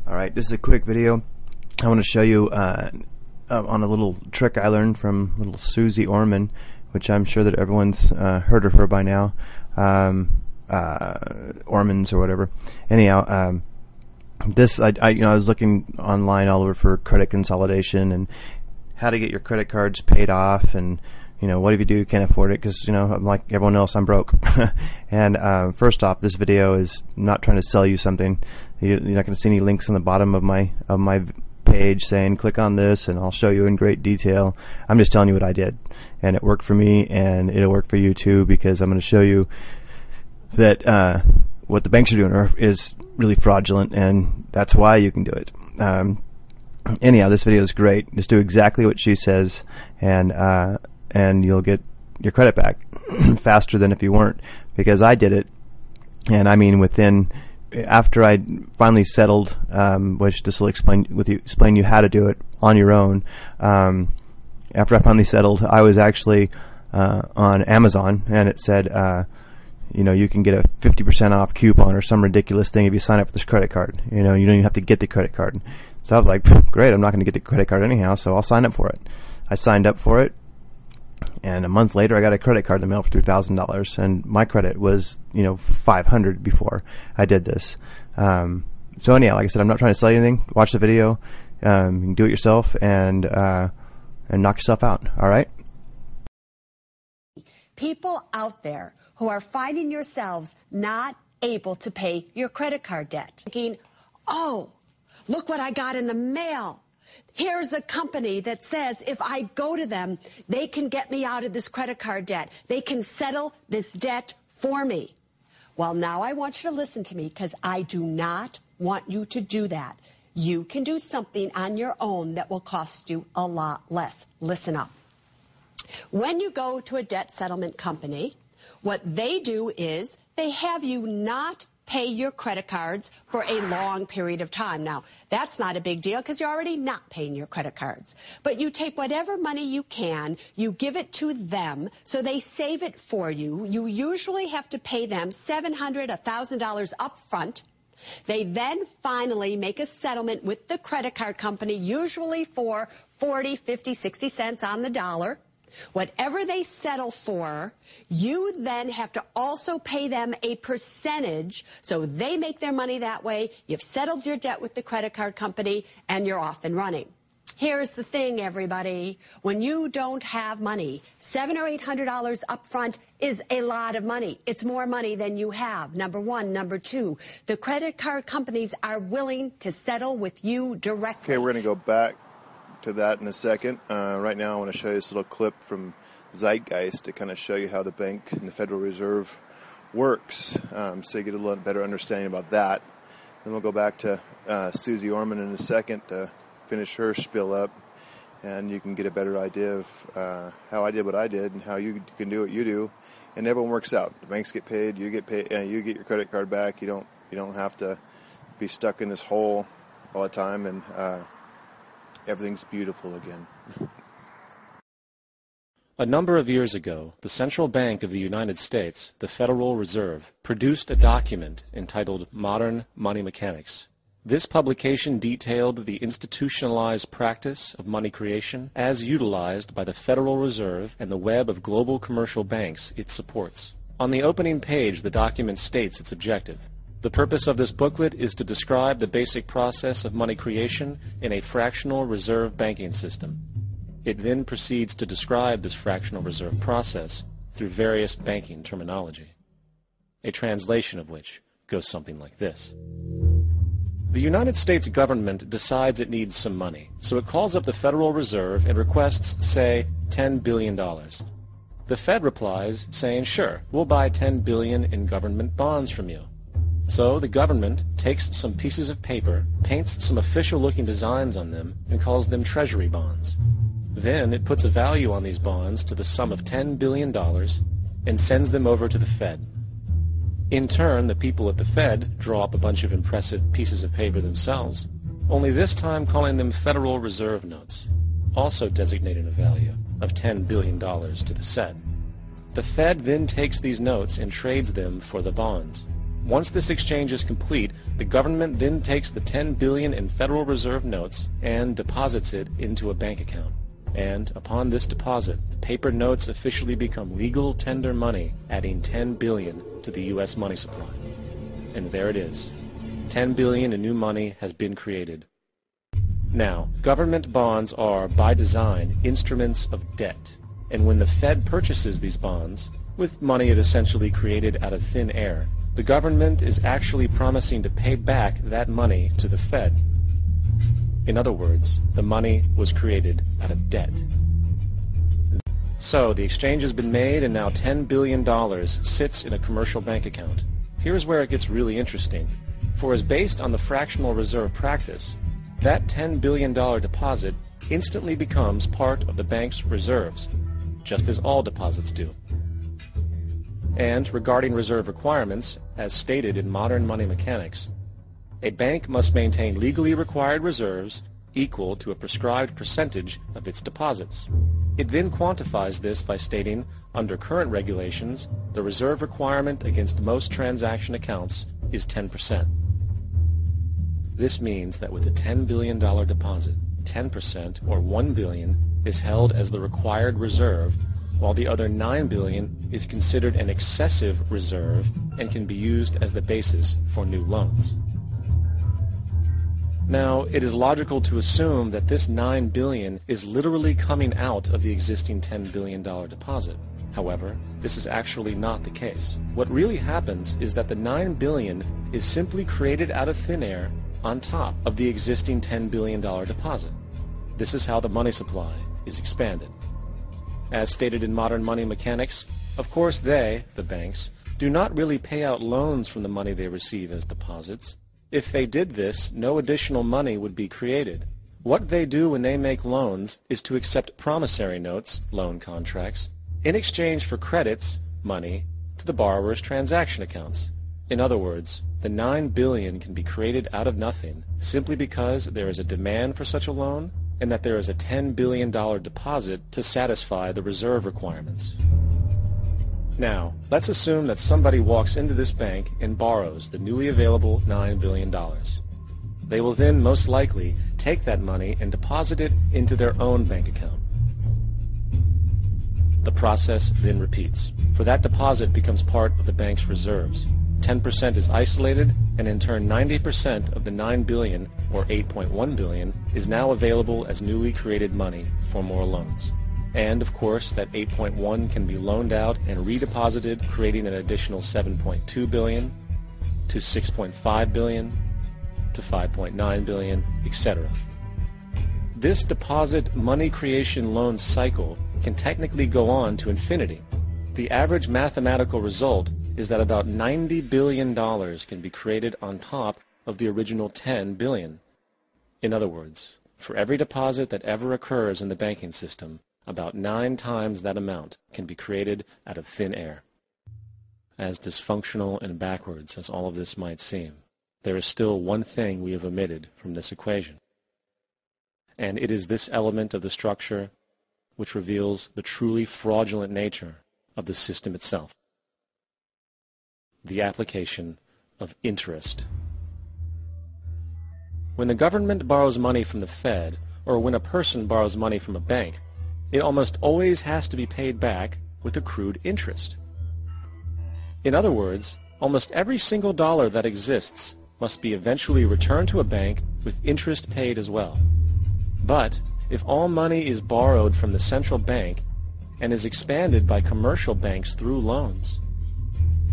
Alright, this is a quick video. I want to show you on a little trick I learned from little Susie Orman, which I'm sure that everyone's heard of her by now. Ormans or whatever. Anyhow, this I was looking online all over for credit consolidation and how to get your credit cards paid off, and what if you do can't afford it, because I'm like everyone else, I'm broke. And first off, this video is not trying to sell you something. You're not going to see any links on the bottom of my page saying click on this and I'll show you in great detail. I'm just telling you what I did, and it worked for me, and it'll work for you too, because I'm going to show you that what the banks are doing is really fraudulent, and that's why you can do it. Anyhow, this video is great. Just do exactly what she says, and you'll get your credit back faster than if you weren't, because I did it, and I mean after I finally settled, which this will explain you how to do it on your own. After I finally settled, I was actually on Amazon, and it said you can get a 50% off coupon or some ridiculous thing if you sign up for this credit card. You don't even have to get the credit card. So I was like, great, I'm not going to get the credit card anyhow, so I'll sign up for it. I signed up for it, and a month later I got a credit card in the mail for $3,000, and my credit was $500 before I did this. So anyhow, like I said, I'm not trying to sell you anything. Watch the video. You can do it yourself and knock yourself out. All right? People out there who are finding yourselves not able to pay your credit card debt, thinking, oh, look what I got in the mail. Here's a company that says if I go to them, they can get me out of this credit card debt. They can settle this debt for me. Well, now I want you to listen to me, because I do not want you to do that. You can do something on your own that will cost you a lot less. Listen up. When you go to a debt settlement company, what they do is they have you not pay your credit cards for a long period of time. Now, that's not a big deal because you're already not paying your credit cards. But you take whatever money you can, you give it to them, so they save it for you. You usually have to pay them $700, $1,000 up front. They then finally make a settlement with the credit card company, usually for 40, 50, 60 cents on the dollar. Whatever they settle for, you then have to also pay them a percentage, so they make their money that way. You've settled your debt with the credit card company, and you're off and running. Here's the thing, everybody. When you don't have money, $700 or $800 up front is a lot of money. It's more money than you have, number one. Number two, the credit card companies are willing to settle with you directly. Okay, we're going to go back to that in a second. Right now I want to show you this little clip from Zeitgeist to kind of show you how the bank and the Federal Reserve works, so you get a little better understanding about that. Then we'll go back to Susie Orman in a second to finish her spiel up, and you can get a better idea of how I did what I did and how you can do what you do, and everyone works out. The banks get paid, you get paid, you get your credit card back. You don't have to be stuck in this hole all the time, and everything's beautiful again. A number of years ago, the Central Bank of the United States, the Federal Reserve, produced a document entitled Modern Money Mechanics. This publication detailed the institutionalized practice of money creation as utilized by the Federal Reserve and the web of global commercial banks it supports. On the opening page, the document states its objective. The purpose of this booklet is to describe the basic process of money creation in a fractional reserve banking system. It then proceeds to describe this fractional reserve process through various banking terminology, a translation of which goes something like this. The United States government decides it needs some money, so it calls up the Federal Reserve and requests, say, $10 billion. The Fed replies saying, sure, we'll buy $10 billion in government bonds from you. So the government takes some pieces of paper, paints some official-looking designs on them, and calls them treasury bonds. Then it puts a value on these bonds to the sum of $10 billion and sends them over to the Fed. In turn, the people at the Fed draw up a bunch of impressive pieces of paper themselves, only this time calling them Federal Reserve notes, also designating a value of $10 billion to the Fed. The Fed then takes these notes and trades them for the bonds. Once this exchange is complete, The government then takes the $10 billion in Federal Reserve notes and deposits it into a bank account. And upon this deposit, the paper notes officially become legal tender money, adding $10 billion to the U.S. money supply. And there it is. $10 billion in new money has been created. Now, government bonds are, by design, instruments of debt. And when the Fed purchases these bonds, with money it essentially created out of thin air, the government is actually promising to pay back that money to the Fed. In other words, the money was created out of debt. So the exchange has been made, and now $10 billion sits in a commercial bank account. Here's where it gets really interesting. For as based on the fractional reserve practice, that $10 billion deposit instantly becomes part of the bank's reserves, just as all deposits do. And regarding reserve requirements, as stated in modern money mechanics, a bank must maintain legally required reserves equal to a prescribed percentage of its deposits. It then quantifies this by stating, under current regulations, the reserve requirement against most transaction accounts is 10%. This means that with a $10 billion deposit, 10%, or $1 billion, is held as the required reserve, while the other $9 billion is considered an excessive reserve and can be used as the basis for new loans. Now, it is logical to assume that this $9 billion is literally coming out of the existing $10 billion deposit. However, this is actually not the case. What really happens is that the $9 billion is simply created out of thin air on top of the existing $10 billion deposit. This is how the money supply is expanded. As stated in modern money mechanics, of course they, the banks, do not really pay out loans from the money they receive as deposits. If they did this, no additional money would be created. What they do when they make loans is to accept promissory notes, loan contracts, in exchange for credits, money, to the borrower's transaction accounts. In other words, the $9 billion can be created out of nothing simply because there is a demand for such a loan and that there is a $10 billion deposit to satisfy the reserve requirements. Now, let's assume that somebody walks into this bank and borrows the newly available $9 billion. They will then most likely take that money and deposit it into their own bank account. The process then repeats, for that deposit becomes part of the bank's reserves. 10% is isolated, and in turn 90% of the $9 billion, or $8.1 billion, is now available as newly created money for more loans. And, of course, that 8.1 can be loaned out and redeposited, creating an additional 7.2 billion to 6.5 billion to 5.9 billion, etc. This deposit money creation loan cycle can technically go on to infinity. The average mathematical result is that about $90 billion can be created on top of the original $10 billion. In other words, for every deposit that ever occurs in the banking system, about 9 times that amount can be created out of thin air. As dysfunctional and backwards as all of this might seem, there is still one thing we have omitted from this equation. And it is this element of the structure which reveals the truly fraudulent nature of the system itself. The application of interest. When the government borrows money from the Fed, or when a person borrows money from a bank, it almost always has to be paid back with accrued interest. In other words, almost every single dollar that exists must be eventually returned to a bank with interest paid as well. But if all money is borrowed from the central bank and is expanded by commercial banks through loans,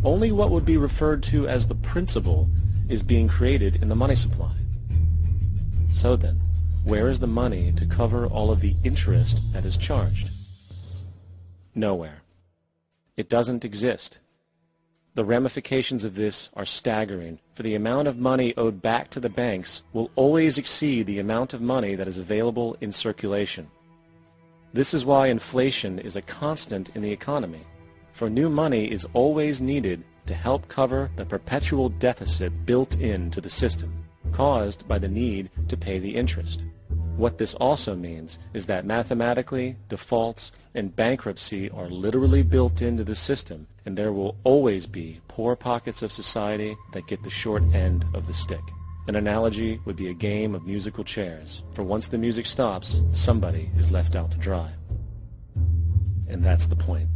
only what would be referred to as the principal is being created in the money supply. So then, where is the money to cover all of the interest that is charged? Nowhere. It doesn't exist. The ramifications of this are staggering, for the amount of money owed back to the banks will always exceed the amount of money that is available in circulation. This is why inflation is a constant in the economy, for new money is always needed to help cover the perpetual deficit built into the system, caused by the need to pay the interest. What this also means is that mathematically, defaults and bankruptcy are literally built into the system, and there will always be poor pockets of society that get the short end of the stick. An analogy would be a game of musical chairs, for once the music stops, somebody is left out to dry. And that's the point.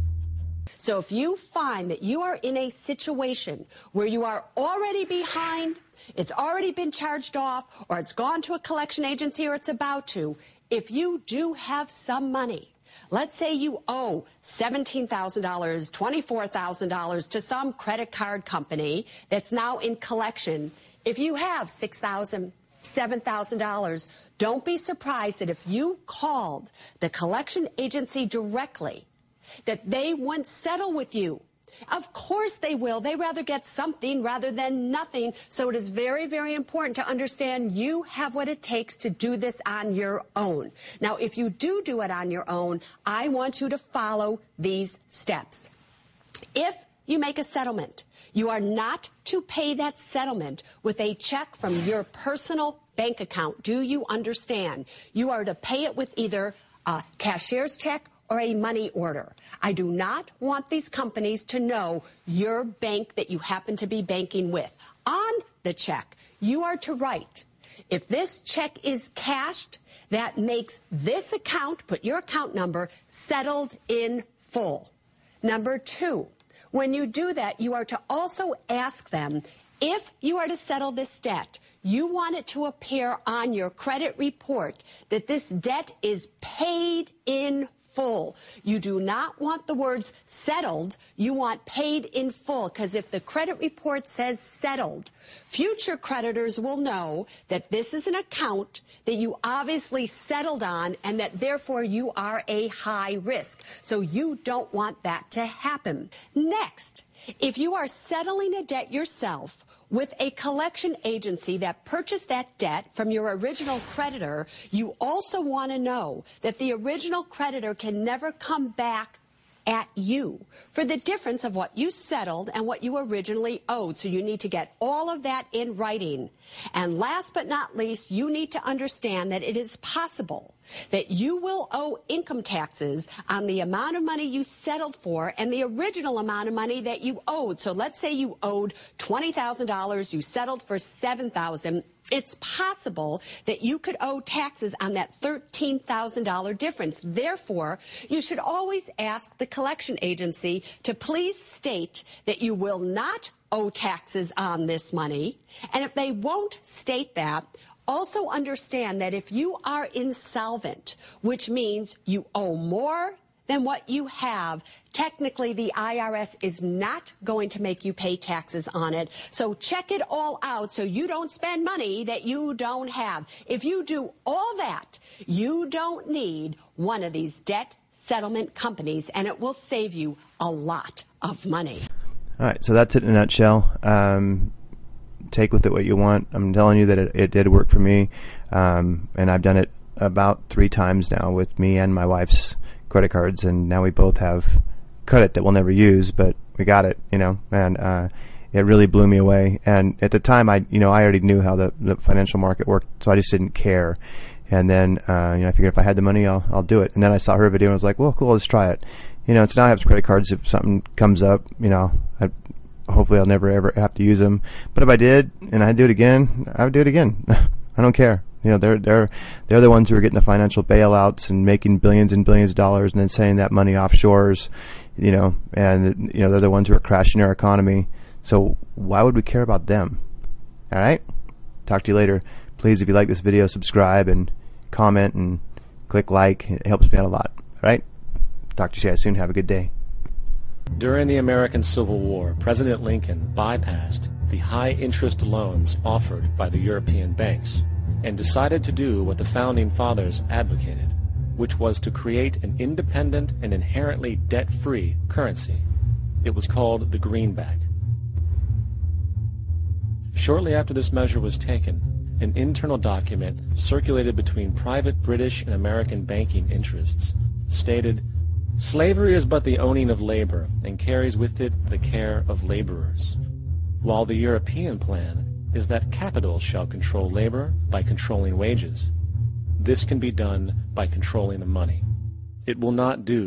So if you find that you are in a situation where you are already behind, it's already been charged off, or it's gone to a collection agency, or it's about to, if you do have some money, let's say you owe $17,000, $24,000 to some credit card company that's now in collection. If you have $6,000, $7,000, don't be surprised that if you called the collection agency directly, that they won't settle with you. Of course they will. They rather get something rather than nothing. So it is very, very important to understand you have what it takes to do this on your own. Now, if you do it on your own, I want you to follow these steps. If you make a settlement, you are not to pay that settlement with a check from your personal bank account. Do you understand? You are to pay it with either a cashier's check or a money order. I do not want these companies to know your bank that you happen to be banking with. On the check, you are to write, if this check is cashed, that makes this account, put your account number, settled in full. Number two, when you do that, you are to also ask them, if you are to settle this debt, you want it to appear on your credit report that this debt is paid in full. You do not want the words settled. You want paid in full, because if the credit report says settled, future creditors will know that this is an account that you obviously settled on and that therefore you are a high risk. So you don't want that to happen. Next, if you are settling a debt yourself with a collection agency that purchased that debt from your original creditor, you also want to know that the original creditor can never come back at you for the difference of what you settled and what you originally owed. So you need to get all of that in writing. And last but not least, you need to understand that it is possible that you will owe income taxes on the amount of money you settled for and the original amount of money that you owed. So let's say you owed $20,000, you settled for $7,000. It's possible that you could owe taxes on that $13,000 difference. Therefore, you should always ask the collection agency to please state that you will not owe taxes on this money. And if they won't state that, also understand that if you are insolvent, which means you owe more than what you have, technically the IRS is not going to make you pay taxes on it. So check it all out so you don't spend money that you don't have. If you do all that, you don't need one of these debt settlement companies, and it will save you a lot of money. All right, so that's it in a nutshell. Take with it what you want. I'm telling you that it did work for me, and I've done it about 3 times now with me and my wife's credit cards, and now we both have credit that we'll never use, but we got it, and it really blew me away. And at the time, I already knew how the financial market worked, so I just didn't care. And then, I figured if I had the money, I'll do it. And then I saw her video and I was like, well, cool, let's try it. So now I have credit cards. If something comes up, hopefully I'll never ever have to use them. But if I did and I'd do it again, I would do it again. I don't care. They're the ones who are getting the financial bailouts and making billions and billions of dollars and then sending that money offshores, and they're the ones who are crashing our economy. So why would we care about them? All right. Talk to you later. Please, if you like this video, subscribe and comment and click like. It helps me out a lot. All right. Talk to you guys soon. Have a good day. During the American Civil War, President Lincoln bypassed the high-interest loans offered by the European banks and decided to do what the Founding Fathers advocated, which was to create an independent and inherently debt-free currency. It was called the greenback. Shortly after this measure was taken, an internal document circulated between private British and American banking interests stated, "Slavery is but the owning of labor, and carries with it the care of laborers, while the European plan is that capital shall control labor by controlling wages. This can be done by controlling the money. It will not do